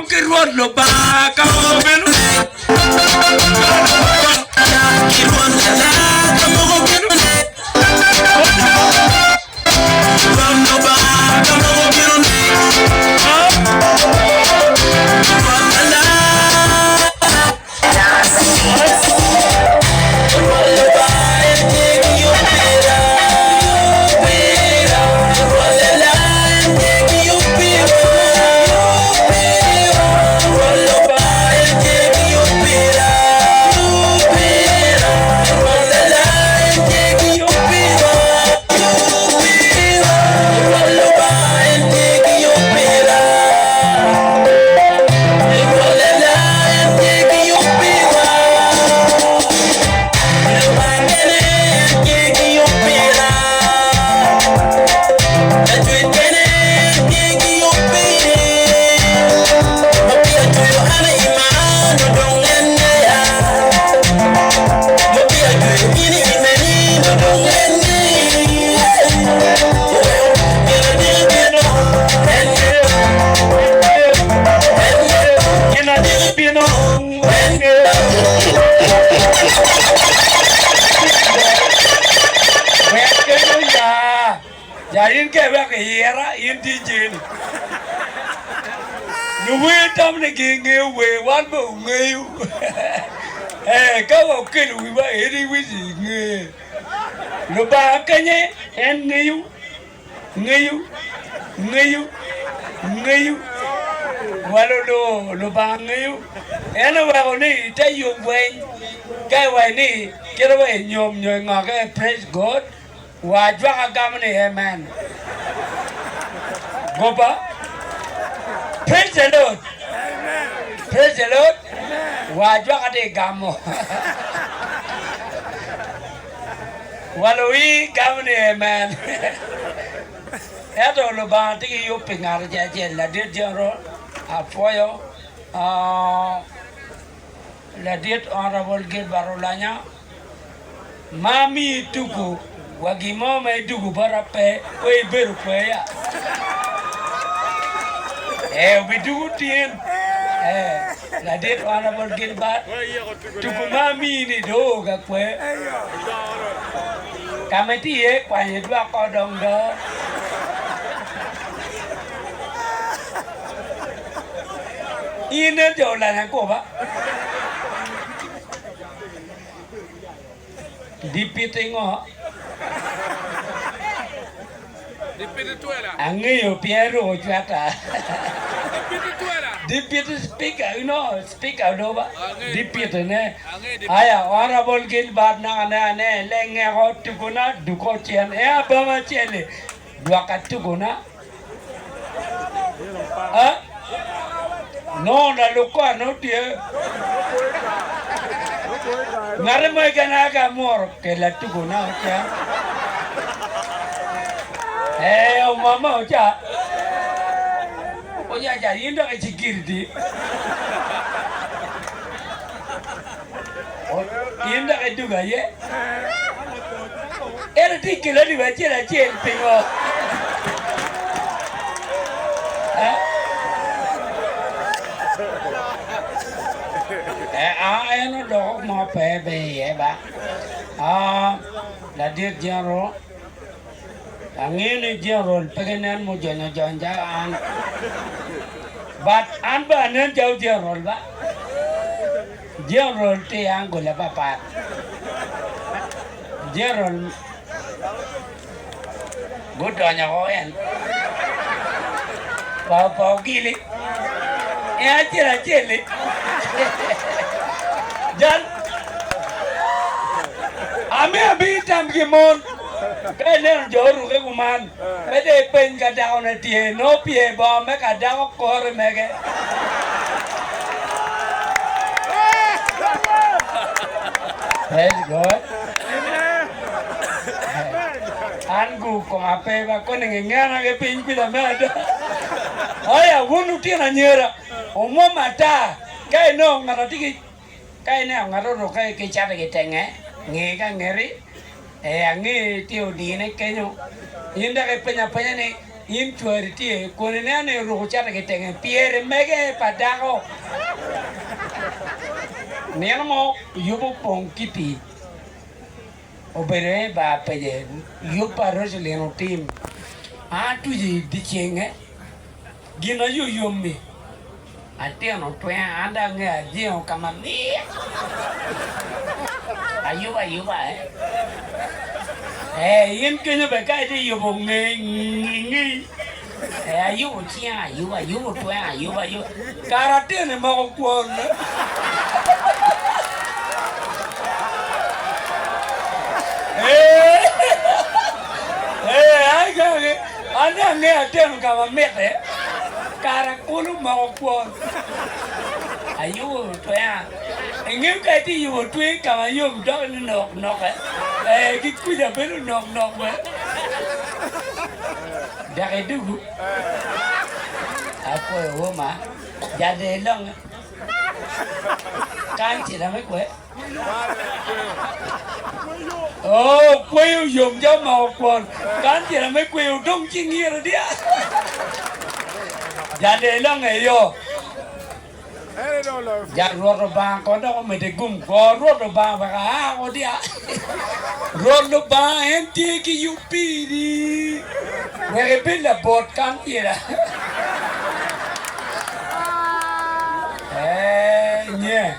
que ruột lo ba cao bên Jain ke ba ke yera in di jin. Nu we tam ne ge nge we wan bo nge yu. Ka wa ke lu ba eri wi ji nge. Lu ba ke ne en nge yu. Nge yu. Nge yu. Nge yu. Walu lu ba nge yu. En wa ko ni ta yu wen. Ka wa ni ke ro we nyom nyoy nga ke praise God. Wajwa agamne amen. Gopa. Praise the Lord. Praise the Lord. Wajwa ade gamo. Waloi gamne amen. Eto lo ba tiki yo pingar je la dit jero a foyo la dit honorable Gil Barolanya Mami tuku Wagimo me dugu barape we beru pe ya we dugu tien la det honorable Gilbert tugu mami ni do ga kwe kameti e kwa yedwa ko dongo ine jo la na ko ba dipitengo Angyo Piero Jata. Deputy Speaker, you know, Speaker Nova. Deputy ne. Aya, honorable Gilbert na ne, lenge hot to guna, duko chen, bama chele, duakat to guna. No, na luko, no dear. Naramaganaga more, Kela to guna, ông mama cha. Oh ya ya, ini dah security. Oh, ini dah itu gaya. Tiga lagi baca lah cil tengok. Ano dok mau pebe ya ba. Ladir jaro. Angin jero pengenan mo jana jangan. But anba anen jauh jero ba. Jero te anggola papa. Jero Budanya koen. Papa gili. Cili. Jan. Ame abitam gimon. Kaya joru ke kuman. Mede pen kadang na tie no pie bom me kadang kor mege. Praise God. Angu ko ape ba ko ngengana ke pin pila meda. Aya wunu tina nyera. Omo mata. Kaya no ngarati kaya ne ngaro kaya ke chapa ke tenge. Nge ka ngeri. Angi tio di ne kenyo. Inda ke penya ni in tuariti konene rocha ke tenge piere mege padako nemo yubo pong kipi obere ba peye yupa roseleno team a tuji dichenge gina yumi atiano twen anda nge dio kama ni ayuba yin kenya ba kai di yubo ngi ayubo chia ayubo twen ayuba karate ne mo kwon ai cái anh đang nghe trên cả mà mệt đấy cara cô lúc mà quên ai yêu thôi à anh nghe cái gì yêu thôi cả mà yêu đó nó nọc ấy cái cú giờ biết nó nọc vậy đã cái đứa à quên rồi mà giờ để lăng cái chỉ là mấy quên quêu dùng cho màu quần cán chỉ là mấy quêu đông chi nghĩa rồi đi ạ dạ để lo ngày vô dạ ruột rồi bà có đâu mày để cùng có ruột rồi bà và cả có đi ạ ruột rồi bà em đi cái yupi đi mày biết là bột cán gì là nhé